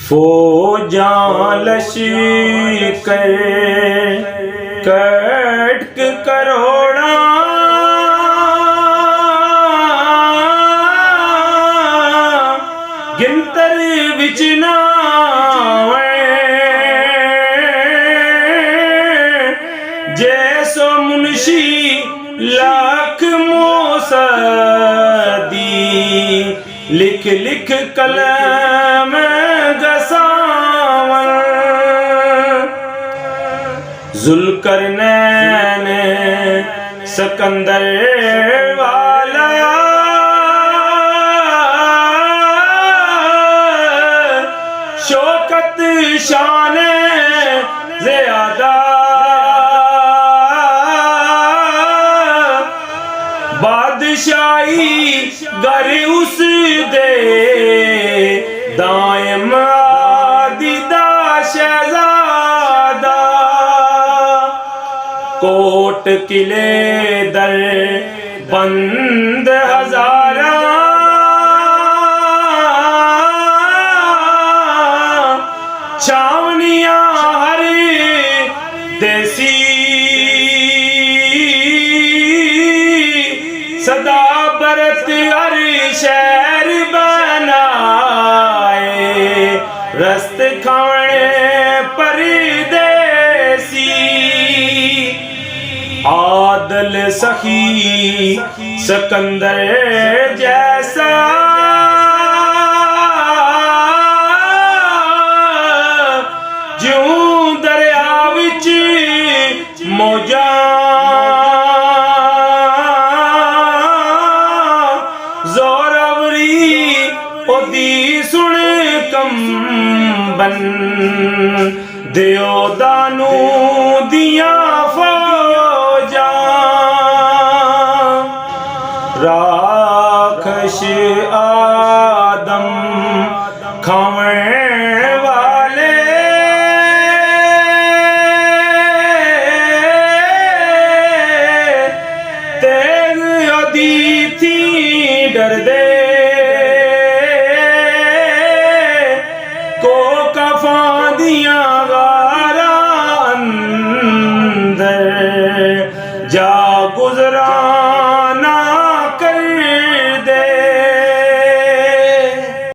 फौजां लश्कर कटक करोड़ा गिनतर विच नावे जैसो मुंशी लाख मोसदी लिख लिख कलम गसावन जुल्करनैन सिकंदर वाला शौकत शान ज़्यादा बादशाही गर उस दे दायम आदिदा शहजादा कोट किले दर बंद हजारा छावनियां हर देसी सदा बरत हर शहर बनाए रस्त खाने परदेसी आदल सखी सिकंदर जैसा ज्यों दरिया विच मौजा जोरावरी ओदी सुन कंबन दियो दानू दिया फौजा राखश आदम खावे वाले तेग अदी थी डर दे